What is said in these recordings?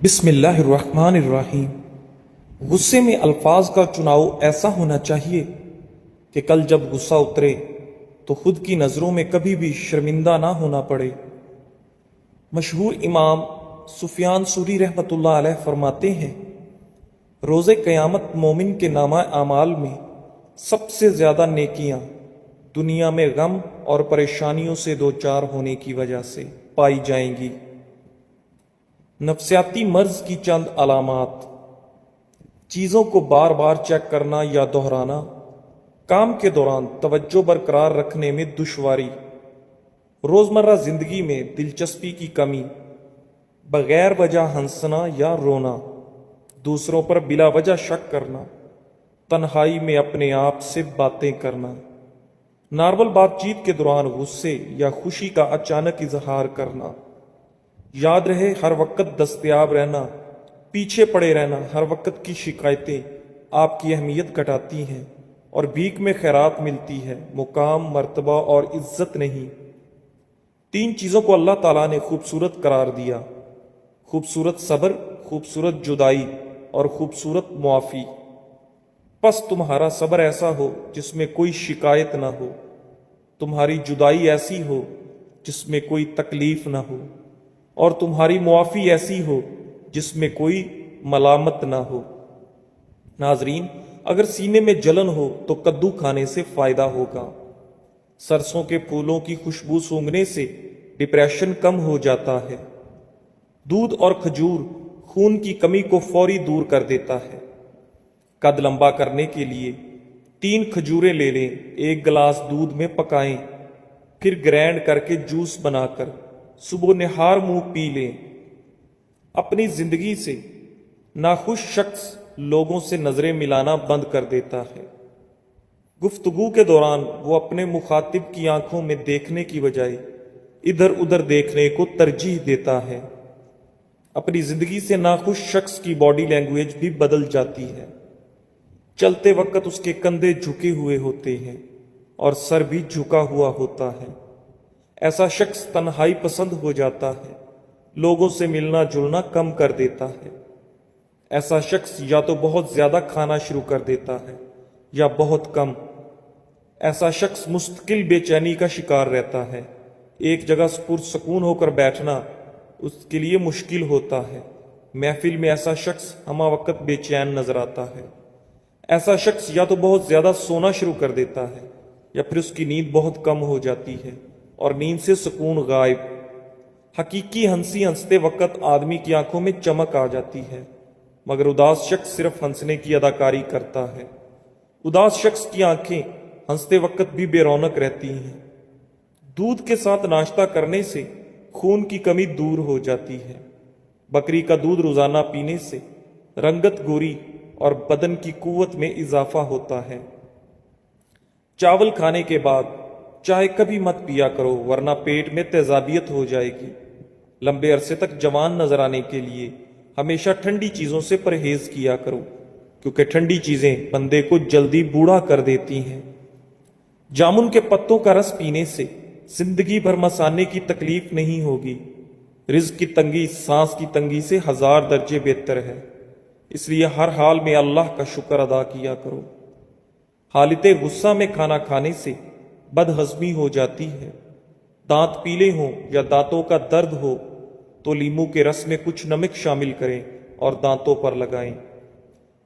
بسم اللہ الرحمن الرحیم۔ غصے میں الفاظ کا چناؤ ایسا ہونا چاہیے کہ کل جب غصہ اترے تو خود کی نظروں میں کبھی بھی شرمندہ نہ ہونا پڑے۔ مشہور امام سفیان ثوری رحمۃ اللہ علیہ فرماتے ہیں، روز قیامت مومن کے نامہ اعمال میں سب سے زیادہ نیکیاں دنیا میں غم اور پریشانیوں سے دوچار ہونے کی وجہ سے پائی جائیں گی۔ نفسیاتی مرض کی چند علامات: چیزوں کو بار بار چیک کرنا یا دہرانا، کام کے دوران توجہ برقرار رکھنے میں دشواری، روزمرہ زندگی میں دلچسپی کی کمی، بغیر وجہ ہنسنا یا رونا، دوسروں پر بلا وجہ شک کرنا، تنہائی میں اپنے آپ سے باتیں کرنا، نارمل بات چیت کے دوران غصے یا خوشی کا اچانک اظہار کرنا۔ یاد رہے، ہر وقت دستیاب رہنا، پیچھے پڑے رہنا، ہر وقت کی شکایتیں آپ کی اہمیت گھٹاتی ہیں اور بھیک میں خیرات ملتی ہے، مقام، مرتبہ اور عزت نہیں۔ 3 چیزوں کو اللہ تعالیٰ نے خوبصورت قرار دیا: خوبصورت صبر، خوبصورت جدائی اور خوبصورت معافی۔ پس تمہارا صبر ایسا ہو جس میں کوئی شکایت نہ ہو، تمہاری جدائی ایسی ہو جس میں کوئی تکلیف نہ ہو، اور تمہاری معافی ایسی ہو جس میں کوئی ملامت نہ ہو۔ ناظرین، اگر سینے میں جلن ہو تو کدو کھانے سے فائدہ ہوگا۔ سرسوں کے پھولوں کی خوشبو سونگھنے سے ڈپریشن کم ہو جاتا ہے۔ دودھ اور کھجور خون کی کمی کو فوری دور کر دیتا ہے۔ قد لمبا کرنے کے لیے 3 کھجوریں لے لیں، 1 گلاس دودھ میں پکائیں، پھر گرینڈ کر کے جوس بنا کر صبح نہار منہ پی لیں۔ اپنی زندگی سے ناخوش شخص لوگوں سے نظریں ملانا بند کر دیتا ہے۔ گفتگو کے دوران وہ اپنے مخاطب کی آنکھوں میں دیکھنے کی بجائے ادھر ادھر دیکھنے کو ترجیح دیتا ہے۔ اپنی زندگی سے ناخوش شخص کی باڈی لینگویج بھی بدل جاتی ہے۔ چلتے وقت اس کے کندھے جھکے ہوئے ہوتے ہیں اور سر بھی جھکا ہوا ہوتا ہے۔ ایسا شخص تنہائی پسند ہو جاتا ہے، لوگوں سے ملنا جلنا کم کر دیتا ہے۔ ایسا شخص یا تو بہت زیادہ کھانا شروع کر دیتا ہے یا بہت کم۔ ایسا شخص مستقل بے چینی کا شکار رہتا ہے۔ ایک جگہ پرسکون ہو کر بیٹھنا اس کے لیے مشکل ہوتا ہے۔ محفل میں ایسا شخص ہمہ وقت بے چین نظر آتا ہے۔ ایسا شخص یا تو بہت زیادہ سونا شروع کر دیتا ہے یا پھر اس کی نیند بہت کم ہو جاتی ہے اور نیند سے سکون غائب۔ حقیقی ہنسی ہنستے وقت آدمی کی آنکھوں میں چمک آ جاتی ہے، مگر اداس شخص صرف ہنسنے کی اداکاری کرتا ہے۔ اداس شخص کی آنکھیں ہنستے وقت بھی بے رونق رہتی ہیں۔ دودھ کے ساتھ ناشتہ کرنے سے خون کی کمی دور ہو جاتی ہے۔ بکری کا دودھ روزانہ پینے سے رنگت گوری اور بدن کی قوت میں اضافہ ہوتا ہے۔ چاول کھانے کے بعد چائے کبھی مت پیا کرو، ورنہ پیٹ میں تیزابیت ہو جائے گی۔ لمبے عرصے تک جوان نظر آنے کے لیے ہمیشہ ٹھنڈی چیزوں سے پرہیز کیا کرو، کیونکہ ٹھنڈی چیزیں بندے کو جلدی بوڑھا کر دیتی ہیں۔ جامن کے پتوں کا رس پینے سے زندگی بھر مسانے کی تکلیف نہیں ہوگی۔ رزق کی تنگی سانس کی تنگی سے 1000 درجے بہتر ہے، اس لیے ہر حال میں اللہ کا شکر ادا کیا کرو۔ حالت غصہ میں کھانا کھانے سے بد ہضمی ہو جاتی ہے۔ دانت پیلے ہوں یا دانتوں کا درد ہو تو لیموں کے رس میں کچھ نمک شامل کریں اور دانتوں پر لگائیں۔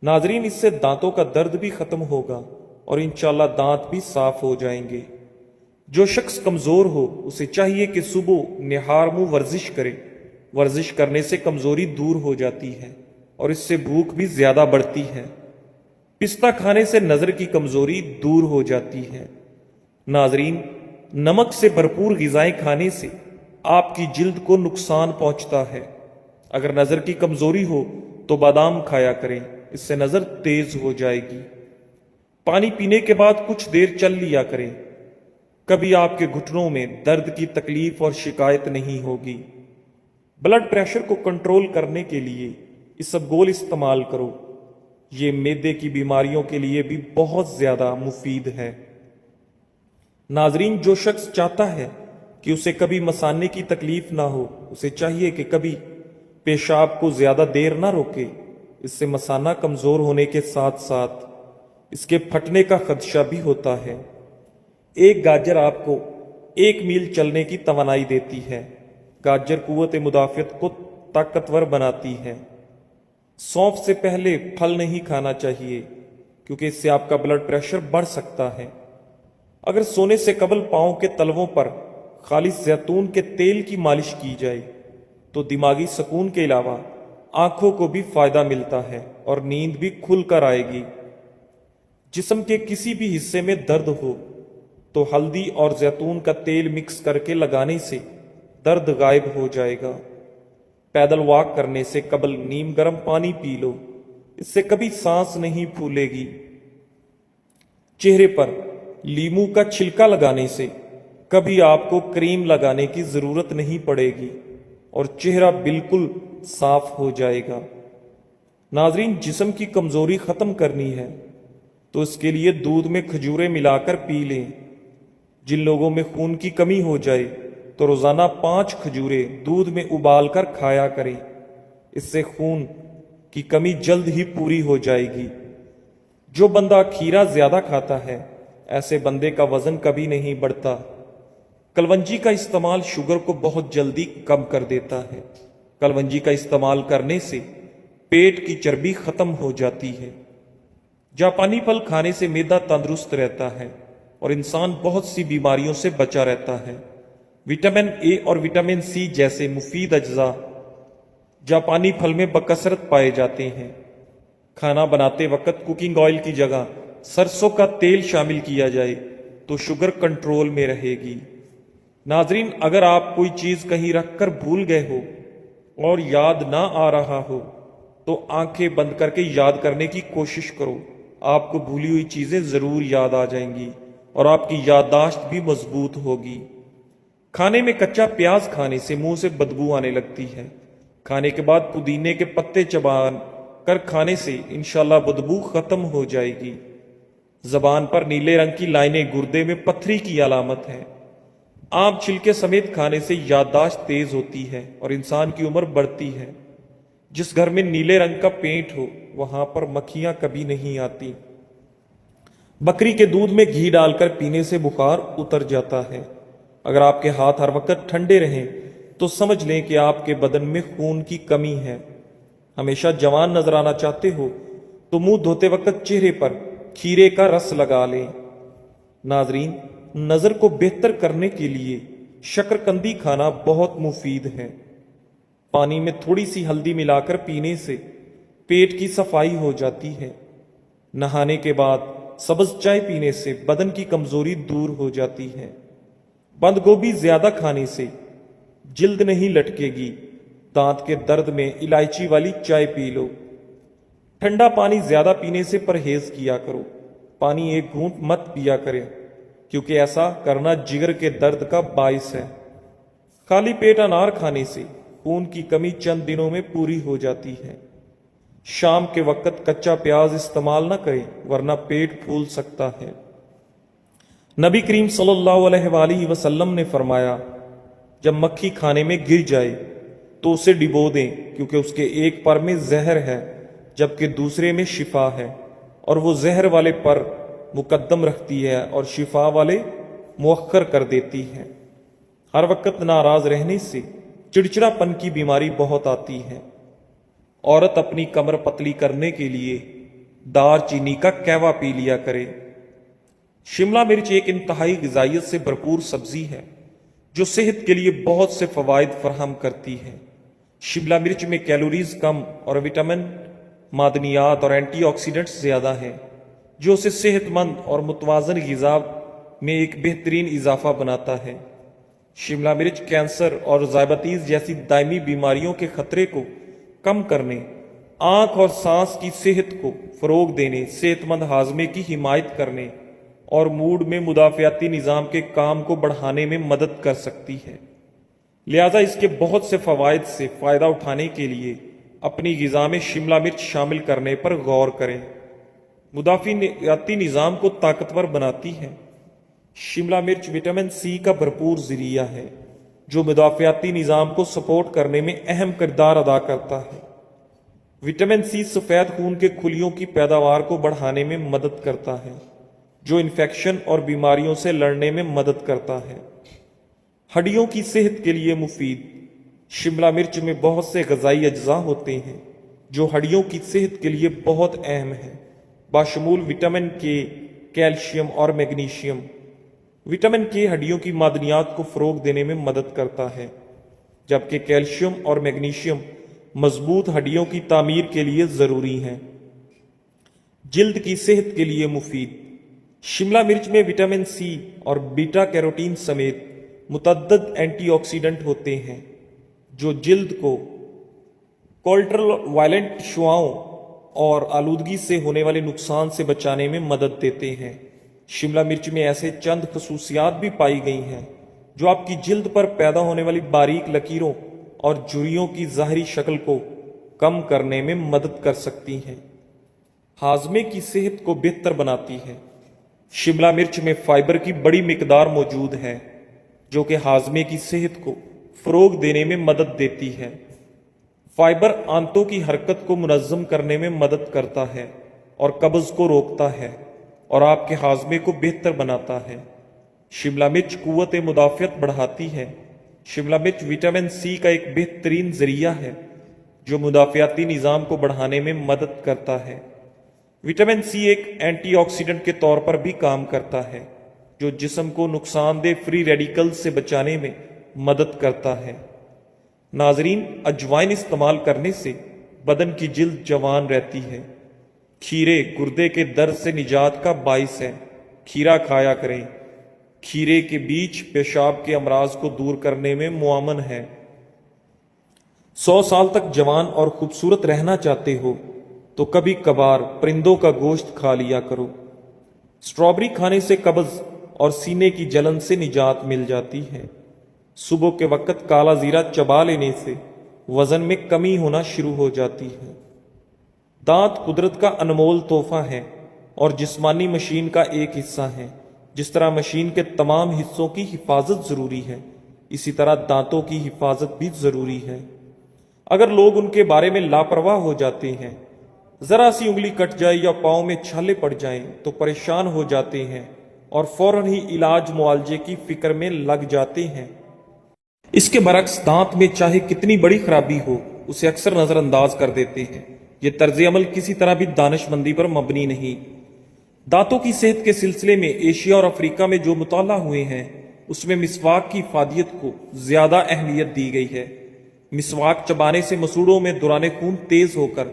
ناظرین، اس سے دانتوں کا درد بھی ختم ہوگا اور انشاءاللہ دانت بھی صاف ہو جائیں گے۔ جو شخص کمزور ہو اسے چاہیے کہ صبح نہار منہ ورزش کرے۔ ورزش کرنے سے کمزوری دور ہو جاتی ہے اور اس سے بھوک بھی زیادہ بڑھتی ہے۔ پستہ کھانے سے نظر کی کمزوری دور ہو جاتی ہے۔ ناظرین، نمک سے بھرپور غذائیں کھانے سے آپ کی جلد کو نقصان پہنچتا ہے۔ اگر نظر کی کمزوری ہو تو بادام کھایا کریں، اس سے نظر تیز ہو جائے گی۔ پانی پینے کے بعد کچھ دیر چل لیا کریں، کبھی آپ کے گھٹنوں میں درد کی تکلیف اور شکایت نہیں ہوگی۔ بلڈ پریشر کو کنٹرول کرنے کے لیے اسبگول استعمال کرو، یہ معدے کی بیماریوں کے لیے بھی بہت زیادہ مفید ہے۔ ناظرین، جو شخص چاہتا ہے کہ اسے کبھی مثانے کی تکلیف نہ ہو، اسے چاہیے کہ کبھی پیشاب کو زیادہ دیر نہ روکے، اس سے مثانہ کمزور ہونے کے ساتھ ساتھ اس کے پھٹنے کا خدشہ بھی ہوتا ہے۔ ایک گاجر آپ کو 1 میل چلنے کی توانائی دیتی ہے۔ گاجر قوت مدافعت کو طاقتور بناتی ہے۔ سونف سے پہلے پھل نہیں کھانا چاہیے کیونکہ اس سے آپ کا بلڈ پریشر بڑھ سکتا ہے۔ اگر سونے سے قبل پاؤں کے تلووں پر خالص زیتون کے تیل کی مالش کی جائے تو دماغی سکون کے علاوہ آنکھوں کو بھی فائدہ ملتا ہے اور نیند بھی کھل کر آئے گی۔ جسم کے کسی بھی حصے میں درد ہو تو ہلدی اور زیتون کا تیل مکس کر کے لگانے سے درد غائب ہو جائے گا۔ پیدل واک کرنے سے قبل نیم گرم پانی پی لو، اس سے کبھی سانس نہیں پھولے گی۔ چہرے پر لیموں کا چھلکا لگانے سے کبھی آپ کو کریم لگانے کی ضرورت نہیں پڑے گی اور چہرہ بالکل صاف ہو جائے گا۔ ناظرین، جسم کی کمزوری ختم کرنی ہے تو اس کے لیے دودھ میں کھجوریں ملا کر پی لیں۔ جن لوگوں میں خون کی کمی ہو جائے تو روزانہ 5 کھجوریں دودھ میں ابال کر کھایا کریں، اس سے خون کی کمی جلد ہی پوری ہو جائے گی۔ جو بندہ کھیرا زیادہ کھاتا ہے ایسے بندے کا وزن کبھی نہیں بڑھتا۔ کلونجی کا استعمال شوگر کو بہت جلدی کم کر دیتا ہے۔ کلونجی کا استعمال کرنے سے پیٹ کی چربی ختم ہو جاتی ہے۔ جاپانی پھل کھانے سے معدہ تندرست رہتا ہے اور انسان بہت سی بیماریوں سے بچا رہتا ہے۔ وٹامن اے اور وٹامن سی جیسے مفید اجزاء جاپانی پھل میں بکثرت پائے جاتے ہیں۔ کھانا بناتے وقت کوکنگ آئل کی جگہ سرسوں کا تیل شامل کیا جائے تو شوگر کنٹرول میں رہے گی۔ ناظرین، اگر آپ کوئی چیز کہیں رکھ کر بھول گئے ہو اور یاد نہ آ رہا ہو تو آنکھیں بند کر کے یاد کرنے کی کوشش کرو۔ آپ کو بھولی ہوئی چیزیں ضرور یاد آ جائیں گی اور آپ کی یادداشت بھی مضبوط ہوگی۔ کھانے میں کچا پیاز کھانے سے منہ سے بدبو آنے لگتی ہے۔ کھانے کے بعد پودینے کے پتے چبا کر کھانے سے انشاءاللہ بدبو ختم ہو جائے گی۔ زبان پر نیلے رنگ کی لائنیں گردے میں پتھری کی علامت ہے۔ آم چھلکے سمیت کھانے سے یادداشت تیز ہوتی ہے اور انسان کی عمر بڑھتی ہے۔ جس گھر میں نیلے رنگ کا پینٹ ہو وہاں پر مکھیاں کبھی نہیں آتی۔ بکری کے دودھ میں گھی ڈال کر پینے سے بخار اتر جاتا ہے۔ اگر آپ کے ہاتھ ہر وقت ٹھنڈے رہیں تو سمجھ لیں کہ آپ کے بدن میں خون کی کمی ہے۔ ہمیشہ جوان نظر آنا چاہتے ہو تو منہ دھوتے وقت چہرے پر کھیرے کا رس لگا لیں۔ ناظرین، نظر کو بہتر کرنے کے لیے شکرقندی کھانا بہت مفید ہے۔ پانی میں تھوڑی سی ہلدی ملا کر پینے سے پیٹ کی صفائی ہو جاتی ہے۔ نہانے کے بعد سبز چائے پینے سے بدن کی کمزوری دور ہو جاتی ہے۔ بند گوبھی زیادہ کھانے سے جلد نہیں لٹکے گی۔ دانت کے درد میں الائچی والی چائے پی لو۔ ٹھنڈا پانی زیادہ پینے سے پرہیز کیا کرو۔ پانی ایک گھونٹ مت پیا کرے کیونکہ ایسا کرنا جگر کے درد کا باعث ہے۔ خالی پیٹ انار کھانے سے خون کی کمی چند دنوں میں پوری ہو جاتی ہے۔ شام کے وقت کچا پیاز استعمال نہ کریں ورنہ پیٹ پھول سکتا ہے۔ نبی کریم صلی اللہ علیہ وآلہ وسلم نے فرمایا، جب مکھی کھانے میں گر جائے تو اسے ڈبو دیں کیونکہ اس کے ایک پر میں زہر ہے جبکہ دوسرے میں شفا ہے، اور وہ زہر والے پر مقدم رکھتی ہے اور شفا والے مؤخر کر دیتی ہے۔ ہر وقت ناراض رہنے سے چڑچڑا پن کی بیماری بہت آتی ہے۔ عورت اپنی کمر پتلی کرنے کے لیے دار چینی کا کہوا پی لیا کرے۔ شملہ مرچ ایک انتہائی غذائیت سے بھرپور سبزی ہے جو صحت کے لیے بہت سے فوائد فراہم کرتی ہے۔ شملہ مرچ میں کیلوریز کم اور وٹامن، معدنیات اور اینٹی آکسیڈنٹس زیادہ ہیں جو اسے صحت مند اور متوازن غذا میں ایک بہترین اضافہ بناتا ہے۔ شملہ مرچ کینسر اور ذیابیطس جیسی دائمی بیماریوں کے خطرے کو کم کرنے، آنکھ اور سانس کی صحت کو فروغ دینے، صحت مند ہاضمے کی حمایت کرنے اور موڈ میں مدافعتی نظام کے کام کو بڑھانے میں مدد کر سکتی ہے۔ لہذا اس کے بہت سے فوائد سے فائدہ اٹھانے کے لیے اپنی غذا میں شملہ مرچ شامل کرنے پر غور کریں۔ مدافعتی نظام کو طاقتور بناتی ہے۔ شملہ مرچ وٹامن سی کا بھرپور ذریعہ ہے۔ جو مدافعتی نظام کو سپورٹ کرنے میں اہم کردار ادا کرتا ہے۔ وٹامن سی سفید خون کے خلیوں کی پیداوار کو بڑھانے میں مدد کرتا ہے، جو انفیکشن اور بیماریوں سے لڑنے میں مدد کرتا ہے۔ ہڈیوں کی صحت کے لیے مفید۔ شملہ مرچ میں بہت سے غذائی اجزاء ہوتے ہیں جو ہڈیوں کی صحت کے لیے بہت اہم ہیں، بشمول وٹامن کے، کیلشیم اور میگنیشیم۔ وٹامن کے ہڈیوں کی معدنیات کو فروغ دینے میں مدد کرتا ہے، جبکہ کیلشیم اور میگنیشیم مضبوط ہڈیوں کی تعمیر کے لیے ضروری ہیں۔ جلد کی صحت کے لیے مفید۔ شملہ مرچ میں وٹامن سی اور بیٹا کیروٹین سمیت متعدد اینٹی آکسیڈنٹ ہوتے ہیں جو جلد کو کولٹرل وائلنٹ شعاعوں اور آلودگی سے ہونے والے نقصان سے بچانے میں مدد دیتے ہیں۔ شملہ مرچ میں ایسے چند خصوصیات بھی پائی گئی ہیں جو آپ کی جلد پر پیدا ہونے والی باریک لکیروں اور جھریوں کی ظاہری شکل کو کم کرنے میں مدد کر سکتی ہیں۔ ہاضمے کی صحت کو بہتر بناتی ہے۔ شملہ مرچ میں فائبر کی بڑی مقدار موجود ہے جو کہ ہاضمے کی صحت کو فروغ دینے میں مدد دیتی ہے۔ فائبر آنتوں کی حرکت کو منظم کرنے میں مدد کرتا ہے اور قبض کو روکتا ہے اور آپ کے ہاضمے کو بہتر بناتا ہے۔ شملہ مرچ قوت مدافعت بڑھاتی ہے۔ شملہ مرچ وٹامن سی کا ایک بہترین ذریعہ ہے جو مدافعتی نظام کو بڑھانے میں مدد کرتا ہے۔ وٹامن سی ایک اینٹی آکسیڈنٹ کے طور پر بھی کام کرتا ہے جو جسم کو نقصان دہ فری ریڈیکل سے بچانے میں مدد کرتا ہے۔ ناظرین، اجوائن استعمال کرنے سے بدن کی جلد جوان رہتی ہے۔ کھیرے گردے کے درد سے نجات کا باعث ہے۔ کھیرا کھایا کریں۔ کھیرے کے بیج پیشاب کے امراض کو دور کرنے میں معاون ہے۔ 100 سال تک جوان اور خوبصورت رہنا چاہتے ہو تو کبھی کبھار پرندوں کا گوشت کھا لیا کرو۔ اسٹرابری کھانے سے قبض اور سینے کی جلن سے نجات مل جاتی ہے۔ صبح کے وقت کالا زیرہ چبا لینے سے وزن میں کمی ہونا شروع ہو جاتی ہے۔ دانت قدرت کا انمول تحفہ ہے اور جسمانی مشین کا ایک حصہ ہے۔ جس طرح مشین کے تمام حصوں کی حفاظت ضروری ہے، اسی طرح دانتوں کی حفاظت بھی ضروری ہے۔ اگر لوگ ان کے بارے میں لاپرواہ ہو جاتے ہیں، ذرا سی انگلی کٹ جائے یا پاؤں میں چھالے پڑ جائیں تو پریشان ہو جاتے ہیں اور فوراً ہی علاج معالجے کی فکر میں لگ جاتے ہیں۔ اس کے برعکس دانت میں چاہے کتنی بڑی خرابی ہو اسے اکثر نظر انداز کر دیتے ہیں۔ یہ طرز عمل کسی طرح بھی دانش مندی پر مبنی نہیں۔ دانتوں کی صحت کے سلسلے میں ایشیا اور افریقہ میں جو مطالعہ ہوئے ہیں اس میں مسواک کی افادیت کو زیادہ اہمیت دی گئی ہے۔ مسواک چبانے سے مسوڑوں میں دوران خون تیز ہو کر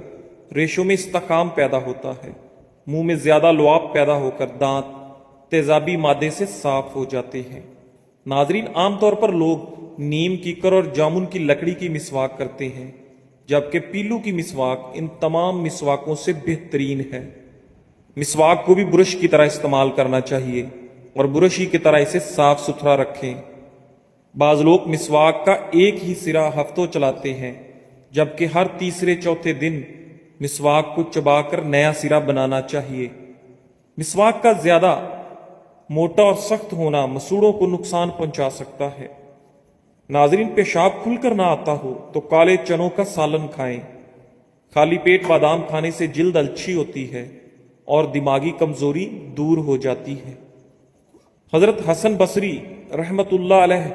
ریشوں میں استحکام پیدا ہوتا ہے۔ منہ میں زیادہ لعاب پیدا ہو کر دانت تیزابی مادے سے صاف ہو جاتے ہیں۔ ناظرین، عام طور پر لوگ نیم، کیکر اور جامن کی لکڑی کی مسواک کرتے ہیں، جبکہ پیلو کی مسواک ان تمام مسواکوں سے بہترین ہے۔ مسواک کو بھی برش کی طرح استعمال کرنا چاہیے اور برش ہی کی طرح اسے صاف ستھرا رکھیں۔ بعض لوگ مسواک کا ایک ہی سرا ہفتوں چلاتے ہیں، جبکہ ہر تیسرے چوتھے دن مسواک کو چبا کر نیا سرا بنانا چاہیے۔ مسواک کا زیادہ موٹا اور سخت ہونا مسوڑوں کو نقصان پہنچا سکتا ہے۔ ناظرین، پیشاب کھل کر نہ آتا ہو تو کالے چنوں کا سالن کھائیں۔ خالی پیٹ بادام کھانے سے جلد اچھی ہوتی ہے اور دماغی کمزوری دور ہو جاتی ہے۔ حضرت حسن بصری رحمت اللہ علیہ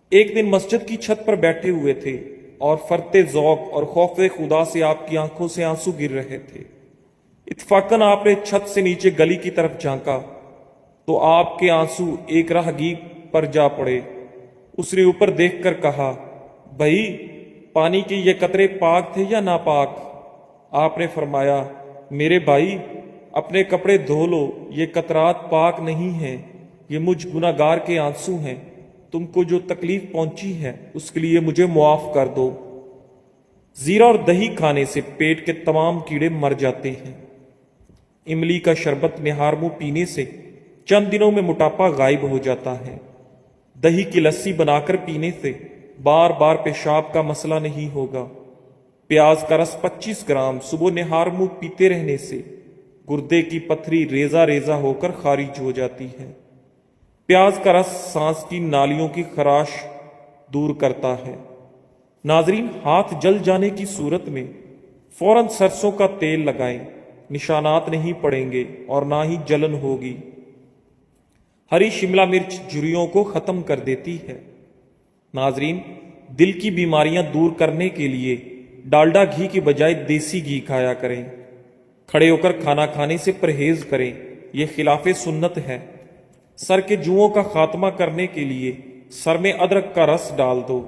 ایک دن مسجد کی چھت پر بیٹھے ہوئے تھے اور فرتے ذوق اور خوف خدا سے آپ کی آنکھوں سے آنسو گر رہے تھے۔ اتفاقاً آپ نے چھت سے نیچے گلی کی طرف جھانکا تو آپ کے آنسو ایک راہگیر پر جا پڑے۔ اس نے اوپر دیکھ کر کہا، بھائی، پانی کے یہ قطرے پاک تھے یا ناپاک؟ آپ نے فرمایا، میرے بھائی، اپنے کپڑے دھو لو، یہ قطرات پاک نہیں ہیں، یہ مجھ گناہگار کے آنسو ہیں۔ تم کو جو تکلیف پہنچی ہے اس کے لیے مجھے معاف کر دو۔ زیرہ اور دہی کھانے سے پیٹ کے تمام کیڑے مر جاتے ہیں۔ املی کا شربت نہار منہ پینے سے چند دنوں میں موٹاپا غائب ہو جاتا ہے۔ دہی کی لسی بنا کر پینے سے بار بار پیشاب کا مسئلہ نہیں ہوگا۔ پیاز کا رس 25 گرام صبح نہار منہ پیتے رہنے سے گردے کی پتھری ریزہ ریزہ ہو کر خارج ہو جاتی ہے۔ پیاز کا رس سانس کی نالیوں کی خراش دور کرتا ہے۔ ناظرین، ہاتھ جل جانے کی صورت میں فوراً سرسوں کا تیل لگائیں، نشانات نہیں پڑیں گے اور نہ ہی جلن ہوگی۔ ہری شملہ مرچ جھریوں کو ختم کر دیتی ہے۔ ناظرین، دل کی بیماریاں دور کرنے کے لیے ڈالڈا گھی کی بجائے دیسی گھی کھایا کریں۔ کھڑے ہو کر کھانا کھانے سے پرہیز کریں، یہ خلاف سنت ہے۔ سر کے جوؤں کا خاتمہ کرنے کے لیے سر میں ادرک کا رس ڈال دو۔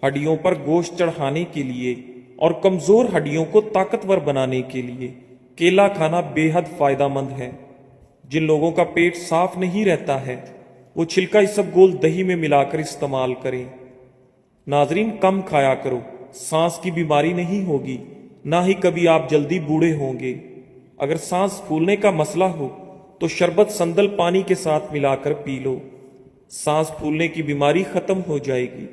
ہڈیوں پر گوشت چڑھانے کے لیے اور کمزور ہڈیوں کو طاقتور بنانے کے لیے کیلا کھانا بے حد فائدہ مند ہے۔ جن لوگوں کا پیٹ صاف نہیں رہتا ہے وہ چھلکا اسبگول دہی میں ملا کر استعمال کریں۔ ناظرین، کم کھایا کرو، سانس کی بیماری نہیں ہوگی، نہ ہی کبھی آپ جلدی بوڑھے ہوں گے۔ اگر سانس پھولنے کا مسئلہ ہو تو شربت سندل پانی کے ساتھ ملا کر پی لو، سانس پھولنے کی بیماری ختم ہو جائے گی۔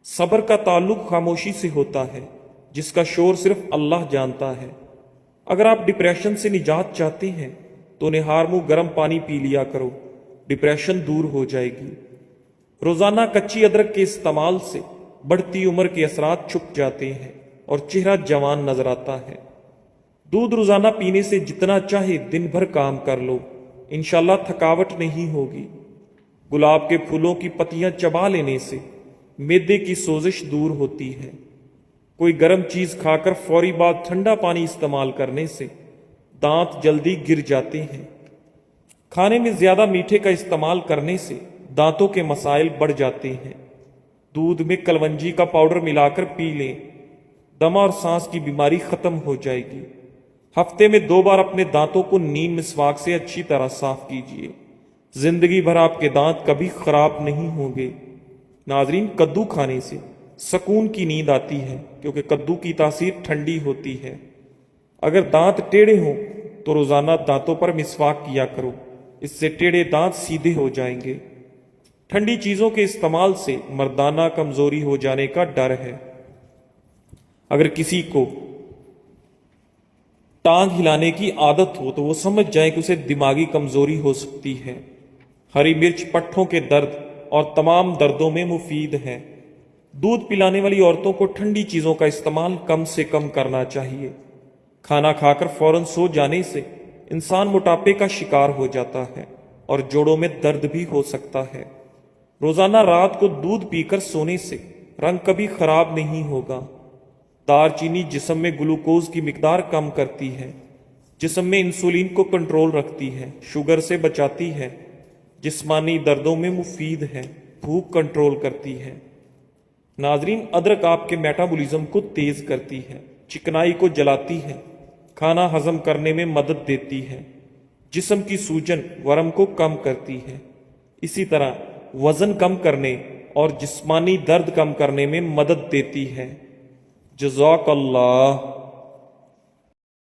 صبر کا تعلق خاموشی سے ہوتا ہے، جس کا شور صرف اللہ جانتا ہے۔ اگر آپ ڈپریشن سے نجات چاہتے ہیں تو نہار منہ گرم پانی پی لیا کرو، ڈپریشن دور ہو جائے گی۔ روزانہ کچی ادرک کے استعمال سے بڑھتی عمر کے اثرات چھپ جاتے ہیں اور چہرہ جوان نظر آتا ہے۔ دودھ روزانہ پینے سے جتنا چاہے دن بھر کام کر لو، انشاءاللہ تھکاوٹ نہیں ہوگی۔ گلاب کے پھولوں کی پتیاں چبا لینے سے معدے کی سوزش دور ہوتی ہے۔ کوئی گرم چیز کھا کر فوری بعد ٹھنڈا پانی استعمال کرنے سے دانت جلدی گر جاتے ہیں۔ کھانے میں زیادہ میٹھے کا استعمال کرنے سے دانتوں کے مسائل بڑھ جاتے ہیں۔ دودھ میں کلونجی کا پاؤڈر ملا کر پی لیں، دمہ اور سانس کی بیماری ختم ہو جائے گی۔ ہفتے میں 2 بار اپنے دانتوں کو نیم مسواک سے اچھی طرح صاف کیجیے، زندگی بھر آپ کے دانت کبھی خراب نہیں ہوں گے۔ ناظرین، کدو کھانے سے سکون کی نیند آتی ہے کیونکہ کدو کی تاثیر ٹھنڈی ہوتی ہے۔ اگر دانت ٹیڑھے ہوں تو روزانہ دانتوں پر مسواک کیا کرو، اس سے ٹیڑھے دانت سیدھے ہو جائیں گے۔ ٹھنڈی چیزوں کے استعمال سے مردانہ کمزوری ہو جانے کا ڈر ہے۔ اگر کسی کو ٹانگ ہلانے کی عادت ہو تو وہ سمجھ جائے کہ اسے دماغی کمزوری ہو سکتی ہے۔ ہری مرچ پٹھوں کے درد اور تمام دردوں میں مفید ہے۔ دودھ پلانے والی عورتوں کو ٹھنڈی چیزوں کا استعمال کم سے کم کرنا چاہیے۔ کھانا کھا کر فوراً سو جانے سے انسان موٹاپے کا شکار ہو جاتا ہے اور جوڑوں میں درد بھی ہو سکتا ہے۔ روزانہ رات کو دودھ پی کر سونے سے رنگ کبھی خراب نہیں ہوگا۔ دار چینی جسم میں گلوکوز کی مقدار کم کرتی ہے، جسم میں انسولین کو کنٹرول رکھتی ہے، شوگر سے بچاتی ہے، جسمانی دردوں میں مفید ہے، بھوک کنٹرول کرتی ہے۔ ناظرین، ادرک آپ کے میٹابولزم کو تیز کرتی ہے، چکنائی کو جلاتی ہے، کھانا ہضم کرنے میں مدد دیتی ہے، جسم کی سوجن ورم کو کم کرتی ہے، اسی طرح وزن کم کرنے اور جسمانی درد کم کرنے میں مدد دیتی ہے۔ جزاک اللہ۔